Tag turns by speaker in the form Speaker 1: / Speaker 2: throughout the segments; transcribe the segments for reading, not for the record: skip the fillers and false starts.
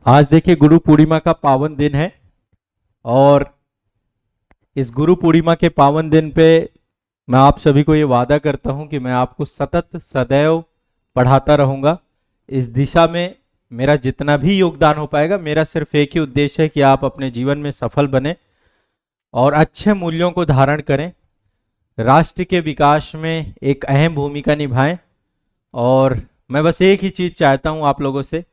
Speaker 1: आज देखिए गुरु पूर्णिमा का पावन दिन है और इस गुरु पूर्णिमा के पावन दिन पे मैं आप सभी को ये वादा करता हूं कि मैं आपको सतत सदैव पढ़ाता रहूंगा। इस दिशा में मेरा जितना भी योगदान हो पाएगा, मेरा सिर्फ एक ही उद्देश्य है कि आप अपने जीवन में सफल बने और अच्छे मूल्यों को धारण करें, राष्ट्र के विकास में एक अहम भूमिका निभाएं। और मैं बस एक ही चीज चाहता हूं आप लोगों से,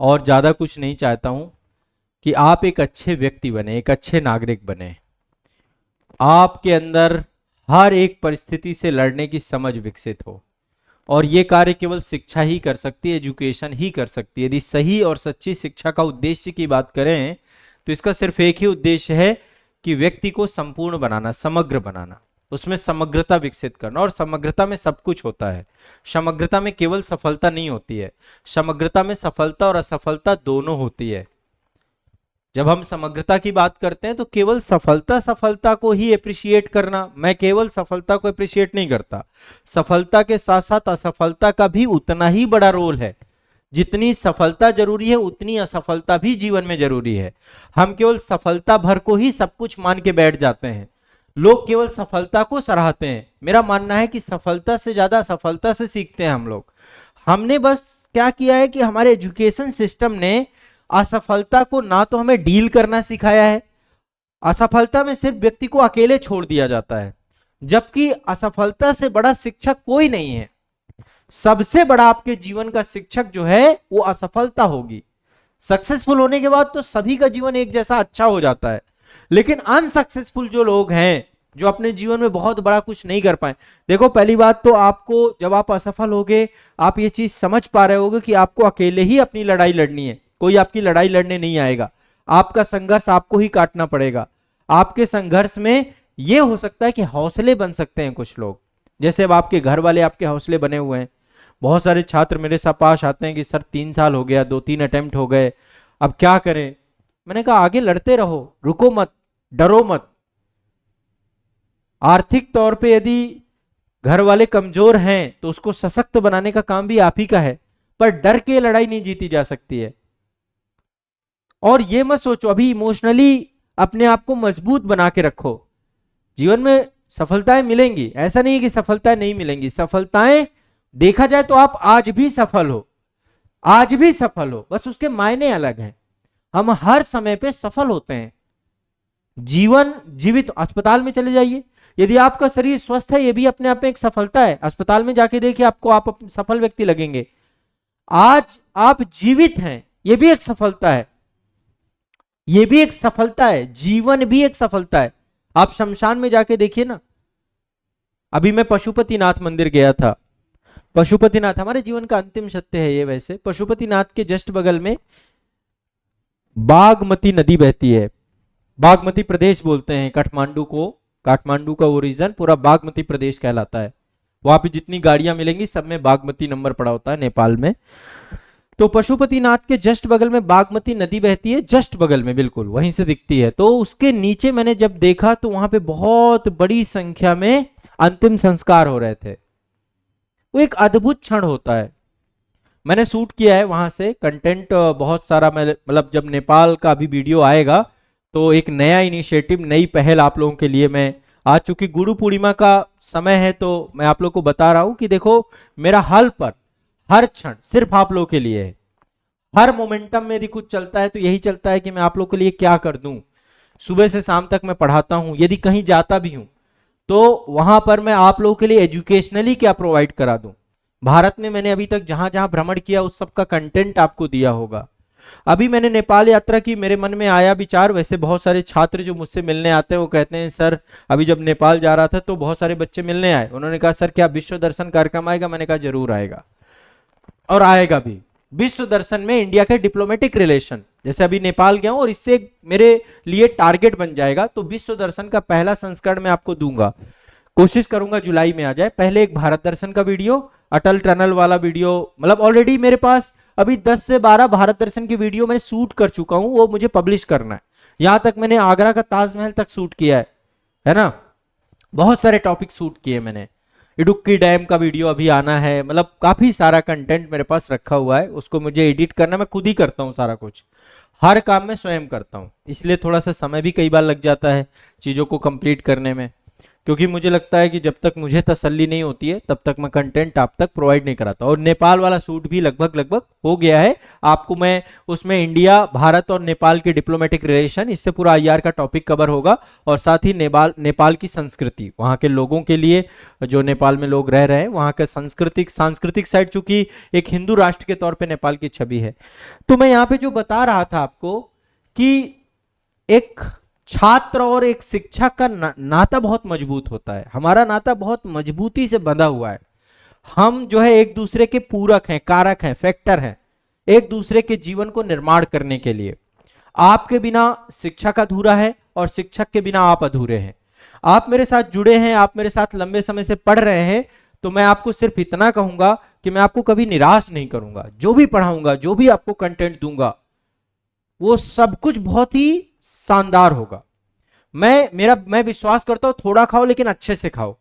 Speaker 1: और ज्यादा कुछ नहीं चाहता हूं, कि आप एक अच्छे व्यक्ति बने, एक अच्छे नागरिक बने। आपके अंदर हर एक परिस्थिति से लड़ने की समझ विकसित हो, और ये कार्य केवल शिक्षा ही कर सकती है, एजुकेशन ही कर सकती है। यदि सही और सच्ची शिक्षा का उद्देश्य की बात करें तो इसका सिर्फ एक ही उद्देश्य है कि व्यक्ति को संपूर्ण बनाना, समग्र बनाना, उसमें समग्रता विकसित करना। और समग्रता में सब कुछ होता है। समग्रता में केवल सफलता नहीं होती है, समग्रता में सफलता और असफलता दोनों होती है। जब हम समग्रता की बात करते हैं तो केवल सफलता को ही अप्रिशिएट करना, मैं केवल सफलता को अप्रिशिएट नहीं करता। सफलता के साथ साथ असफलता का भी उतना ही बड़ा रोल है। जितनी सफलता जरूरी है उतनी असफलता भी जीवन में जरूरी है। हम केवल सफलता भर को ही सब कुछ मान के बैठ जाते हैं। लोग केवल सफलता को सराहते हैं। मेरा मानना है कि सफलता से ज्यादा असफलता से सीखते हैं हम लोग। हमने बस क्या किया है कि हमारे एजुकेशन सिस्टम ने असफलता को ना तो हमें डील करना सिखाया है, असफलता में सिर्फ व्यक्ति को अकेले छोड़ दिया जाता है, जबकि असफलता से बड़ा शिक्षक कोई नहीं है। सबसे बड़ा आपके जीवन का शिक्षक जो है वो असफलता होगी। सक्सेसफुल होने के बाद तो सभी का जीवन एक जैसा अच्छा हो जाता है, लेकिन अनसक्सेसफुल जो लोग हैं, जो अपने जीवन में बहुत बड़ा कुछ नहीं कर पाए। देखो, पहली बात तो आपको, जब आप असफल होगे, आप ये चीज समझ पा रहे होगे कि आपको अकेले ही अपनी लड़ाई लड़नी है। कोई आपकी लड़ाई लड़ने नहीं आएगा। आपका संघर्ष आपको ही काटना पड़ेगा। आपके संघर्ष में यह हो सकता है कि हौसले बन सकते हैं कुछ लोग, जैसे अब आपके घर वाले आपके हौसले बने हुए हैं। बहुत सारे छात्र मेरे साथ पास आते हैं कि सर 3 साल हो गया, 2-3 अटेम्प्ट हो गए, अब क्या करें। मैंने कहा आगे लड़ते रहो, रुको मत, डरो मत। आर्थिक तौर पे यदि घर वाले कमजोर हैं तो उसको सशक्त बनाने का काम भी आप ही का है, पर डर के लड़ाई नहीं जीती जा सकती है। और ये मत सोचो अभी इमोशनली अपने आप को मजबूत बना के रखो। जीवन में सफलताएं मिलेंगी, ऐसा नहीं है कि सफलताएं नहीं मिलेंगी। सफलताएं देखा जाए तो आप आज भी सफल हो, आज भी सफल हो, बस उसके मायने अलग हैं। हम हर समय पे सफल होते हैं। जीवन जीवित, अस्पताल में चले जाइए, यदि आपका शरीर स्वस्थ है, ये भी अपने आप में एक सफलता है। अस्पताल में जाके देखिए, आपको आप सफल व्यक्ति लगेंगे। आज आप जीवित हैं, ये भी एक सफलता है, ये भी एक सफलता है। जीवन भी एक सफलता है। आप शमशान में जाके देखिए ना। अभी मैं पशुपतिनाथ मंदिर गया था। पशुपतिनाथ हमारे जीवन का अंतिम सत्य है ये। वैसे पशुपतिनाथ के जस्ट बगल में बागमती नदी बहती है। बागमती प्रदेश बोलते हैं काठमांडू को। काठमांडू का वो रीजन पूरा बागमती प्रदेश कहलाता है। वहां पे जितनी गाड़ियां मिलेंगी सब में बागमती नंबर पड़ा होता है, नेपाल में। तो पशुपतिनाथ के जस्ट बगल में बागमती नदी बहती है, जस्ट बगल में, बिल्कुल वहीं से दिखती है। तो उसके नीचे मैंने जब देखा तो वहां पे बहुत बड़ी संख्या में अंतिम संस्कार हो रहे थे। वो एक अद्भुत क्षण होता है। मैंने शूट किया है वहां से कंटेंट बहुत सारा। मतलब जब नेपाल का अभी वीडियो आएगा तो एक नया इनिशिएटिव, नई पहल आप लोगों के लिए मैं, आज चूंकि गुरु पूर्णिमा का समय है तो मैं आप लोग को बता रहा हूं कि देखो, मेरा हल पर हर क्षण सिर्फ आप लोगों के लिए है। हर मोमेंटम में यदि कुछ चलता है तो यही चलता है कि मैं आप लोग के लिए क्या कर दूं। सुबह से शाम तक मैं पढ़ाता हूं, यदि कहीं जाता भी हूं तो वहां पर मैं आप लोगों के लिए एजुकेशनली क्या प्रोवाइड करा दूं। भारत में मैंने अभी तक जहां जहां भ्रमण किया उस सब का कंटेंट आपको दिया होगा। अभी मैंने नेपाल यात्रा की, मेरे मन में आया विचार। वैसे बहुत सारे छात्र जो मुझसे मिलने आते हैं वो कहते हैं सर, अभी जब नेपाल जा रहा था तो बहुत सारे बच्चे मिलने आए, उन्होंने कहा सर क्या विश्व दर्शन कार्यक्रम आएगा। मैंने कहा जरूर आएगा, और आएगा भी। विश्व दर्शन में इंडिया के डिप्लोमेटिक रिलेशन, जैसे अभी नेपाल गया हूं और इससे मेरे लिए टारगेट बन जाएगा, तो विश्व दर्शन का पहला संस्करण मैं आपको दूंगा। कोशिश करूंगा जुलाई में आ जाए। पहले एक भारत दर्शन का वीडियो, अटल टनल वाला वीडियो, मतलब ऑलरेडी मेरे पास अभी 10 से 12 भारत दर्शन की वीडियो मैं शूट कर चुका हूं, वो मुझे पब्लिश करना है। यहां तक मैंने आगरा का ताजमहल तक शूट किया है ना। बहुत सारे टॉपिक शूट किए मैंने। इडुक्की डैम का वीडियो अभी आना है, मतलब काफी सारा कंटेंट मेरे पास रखा हुआ है, उसको मुझे एडिट करना, मैं खुद ही करता हूँ सारा कुछ, हर काम में स्वयं करता हूँ, इसलिए थोड़ा सा समय भी कई बार लग जाता है चीजों को कंप्लीट करने में, क्योंकि मुझे लगता है कि जब तक मुझे तसल्ली नहीं होती है तब तक मैं कंटेंट आप तक प्रोवाइड नहीं कराता। और नेपाल वाला शूट भी लगभग लगभग हो गया है, आपको मैं उसमें इंडिया, भारत और नेपाल के डिप्लोमेटिक रिलेशन, इससे पूरा आईआर का टॉपिक कवर होगा, और साथ ही नेपाल की संस्कृति, वहां के लोगों के लिए जो नेपाल में लोग रह रहे हैं, वहां का सांस्कृतिक साइड, चूंकि एक हिंदू राष्ट्र के तौर पर नेपाल की छवि है। तो मैं यहाँ पे जो बता रहा था आपको कि एक छात्र और एक शिक्षक का नाता बहुत मजबूत होता है, हमारा नाता बहुत मजबूती से बंधा हुआ है, हम जो है एक दूसरे के पूरक हैं, कारक हैं, फैक्टर हैं, एक दूसरे के जीवन को निर्माण करने के लिए। आपके बिना शिक्षक अधूरा है और शिक्षक के बिना आप अधूरे हैं। आप मेरे साथ जुड़े हैं, आप मेरे साथ लंबे समय से पढ़ रहे हैं, तो मैं आपको सिर्फ इतना कहूंगा कि मैं आपको कभी निराश नहीं करूंगा, जो भी पढ़ाऊंगा, जो भी आपको कंटेंट दूंगा, वो सब कुछ बहुत ही शानदार होगा। मैं विश्वास करता हूं थोड़ा खाओ लेकिन अच्छे से खाओ,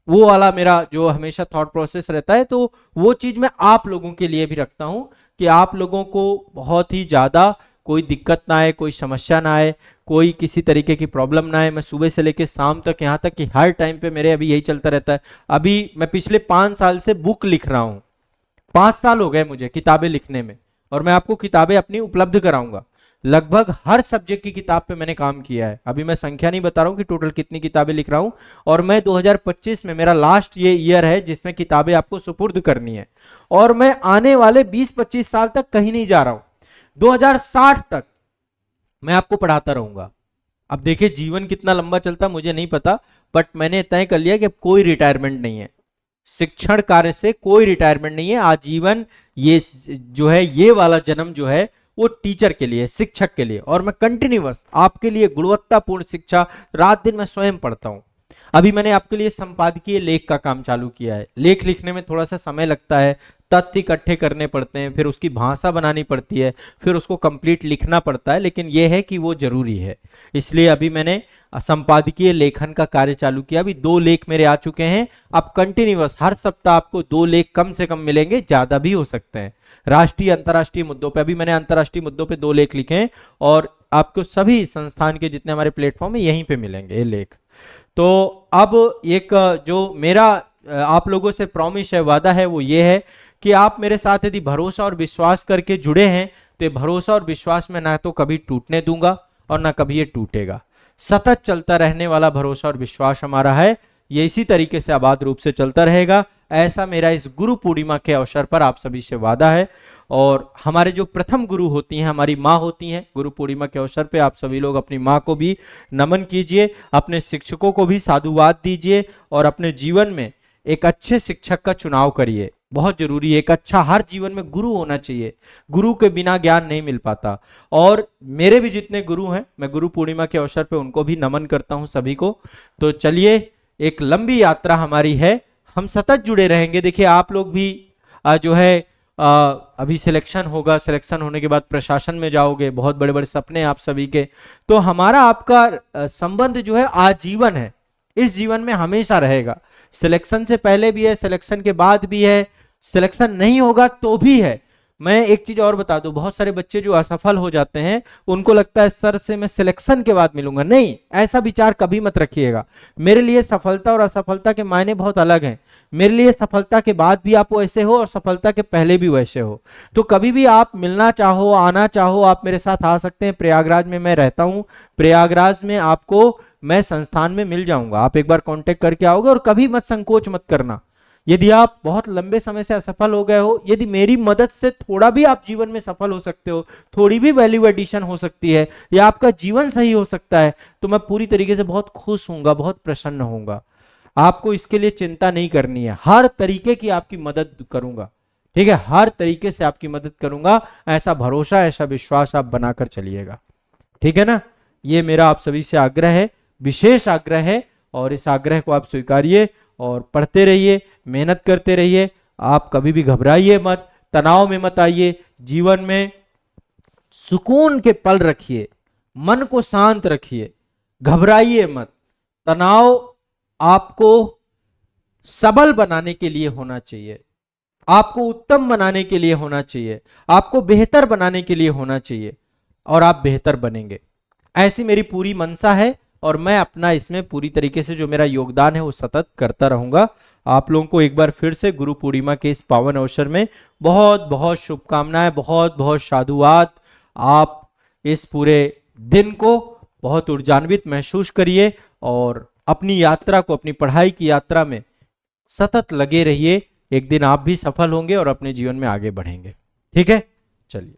Speaker 1: वो वाला मेरा जो हमेशा थॉट प्रोसेस रहता है, तो वो चीज मैं आप लोगों के लिए भी रखता हूं कि आप लोगों को बहुत ही ज्यादा कोई दिक्कत ना आए, कोई समस्या ना आए, कोई किसी तरीके की प्रॉब्लम ना आए। मैं सुबह से लेकर शाम तक, यहाँ तक कि हर टाइम पे मेरे अभी यही चलता रहता है। अभी मैं पिछले 5 साल से बुक लिख रहा हूं, 5 साल हो गए मुझे किताबें लिखने में, और मैं आपको किताबें अपनी उपलब्ध कराऊंगा। लगभग हर सब्जेक्ट की किताब पे मैंने काम किया है, अभी मैं संख्या नहीं बता रहा हूं कि टोटल कितनी किताबें लिख रहा हूं, और मैं 2025 में मेरा लास्ट ये ईयर है जिसमें किताबें आपको सुपुर्द करनी है, और मैं आने वाले 20-25 साल तक कहीं नहीं जा रहा हूं, 2060 तक मैं आपको पढ़ाता रहूंगा। अब देखिए जीवन कितना लंबा चलता मुझे नहीं पता, बट मैंने तय कर लिया कि कोई रिटायरमेंट नहीं है, शिक्षण कार्य से कोई रिटायरमेंट नहीं है, आजीवन ये जो है, ये वाला जन्म जो है वो टीचर के लिए, शिक्षक के लिए, और मैं कंटिन्यूअस आपके लिए गुणवत्तापूर्ण शिक्षा रात दिन मैं स्वयं पढ़ता हूं। अभी मैंने आपके लिए संपादकीय लेख का काम चालू किया है। लेख लिखने में थोड़ा सा समय लगता है, तथ्य इकट्ठे करने पड़ते हैं, फिर उसकी भाषा बनानी पड़ती है, फिर उसको कंप्लीट लिखना पड़ता है, लेकिन यह है कि वो जरूरी है, इसलिए अभी मैंने संपादकीय लेखन का कार्य चालू किया। अभी 2 लेख मेरे आ चुके हैं, अब कंटिन्यूअस हर सप्ताह आपको 2 लेख कम से कम मिलेंगे, ज्यादा भी हो सकते हैं, राष्ट्रीय अंतर्राष्ट्रीय मुद्दों पे। अभी मैंने अंतर्राष्ट्रीय मुद्दों पे 2 लेख लिखे हैं, और आपको सभी संस्थान के जितने हमारे प्लेटफॉर्म है यहीं पे मिलेंगे ये लेख। तो अब एक जो मेरा आप लोगों से प्रॉमिस है, वादा है, वो ये है कि आप मेरे साथ यदि भरोसा और विश्वास करके जुड़े हैं, तो भरोसा और विश्वास में ना तो कभी टूटने दूंगा और ना कभी ये टूटेगा, सतत चलता रहने वाला भरोसा और विश्वास हमारा है, ये इसी तरीके से आबाद रूप से चलता रहेगा, ऐसा मेरा इस गुरु पूर्णिमा के अवसर पर आप सभी से वादा है। और हमारे जो प्रथम गुरु होती हैं, हमारी माँ होती हैं, गुरु पूर्णिमा के अवसर पे आप सभी लोग अपनी माँ को भी नमन कीजिए, अपने शिक्षकों को भी साधुवाद दीजिए, और अपने जीवन में एक अच्छे शिक्षक का चुनाव करिए, बहुत जरूरी है। एक अच्छा, हर जीवन में गुरु होना चाहिए, गुरु के बिना ज्ञान नहीं मिल पाता। और मेरे भी जितने गुरु हैं, मैं गुरु पूर्णिमा के अवसर पे उनको भी नमन करता हूं सभी को। तो चलिए, एक लंबी यात्रा हमारी है, हम सतत जुड़े रहेंगे। देखिए आप लोग भी जो है अभी सिलेक्शन होगा, सिलेक्शन होने के बाद प्रशासन में जाओगे, बहुत बड़े बड़े सपने आप सभी के, तो हमारा आपका संबंध जो है आजीवन है, इस जीवन में हमेशा रहेगा। सिलेक्शन से पहले भी है, सिलेक्शन के बाद भी है, सिलेक्शन नहीं होगा तो भी है। मैं एक चीज और बता दूं, बहुत सारे बच्चे जो असफल हो जाते हैं, उनको लगता है सर से मैं सिलेक्शन के बाद मिलूंगा, नहीं, ऐसा विचार कभी मत रखिएगा। मेरे लिए सफलता और असफलता के मायने बहुत अलग हैं। मेरे लिए सफलता के बाद भी आप वैसे हो और सफलता के पहले भी वैसे हो। तो कभी भी आप मिलना चाहो, आना चाहो, आप मेरे साथ आ सकते हैं। प्रयागराज में मैं रहता हूं, प्रयागराज में आपको मैं संस्थान में मिल जाऊंगा, आप एक बार कांटेक्ट करके आओगे। और कभी मत संकोच मत करना, यदि आप बहुत लंबे समय से असफल हो गए हो, यदि मेरी मदद से थोड़ा भी आप जीवन में सफल हो सकते हो, थोड़ी भी वैल्यू एडिशन हो सकती है, या आपका जीवन सही हो सकता है, तो मैं पूरी तरीके से बहुत खुश होऊंगा, बहुत प्रसन्न होऊंगा। आपको इसके लिए चिंता नहीं करनी है, हर तरीके की आपकी मदद करूंगा, ठीक है, हर तरीके से आपकी मदद करूंगा, ऐसा भरोसा, ऐसा विश्वास आप बनाकर चलिएगा, ठीक है ना। ये मेरा आप सभी से आग्रह है, विशेष आग्रह है, और इस आग्रह को आप स्वीकारिए और पढ़ते रहिए, मेहनत करते रहिए। आप कभी भी घबराइए मत, तनाव में मत आइए, जीवन में सुकून के पल रखिए, मन को शांत रखिए, घबराइए मत। तनाव आपको सबल बनाने के लिए होना चाहिए, आपको उत्तम बनाने के लिए होना चाहिए, आपको बेहतर बनाने के लिए होना चाहिए, और आप बेहतर बनेंगे। ऐसी मेरी पूरी मंशा है और मैं अपना इसमें पूरी तरीके से जो मेरा योगदान है वो सतत करता रहूंगा। आप लोगों को एक बार फिर से गुरु पूर्णिमा के इस पावन अवसर में बहुत बहुत शुभकामनाएं, बहुत बहुत साधुवाद। आप इस पूरे दिन को बहुत ऊर्जान्वित महसूस करिए और अपनी यात्रा को, अपनी पढ़ाई की यात्रा में सतत लगे रहिए। एक दिन आप भी सफल होंगे और अपने जीवन में आगे बढ़ेंगे। ठीक है, चलिए।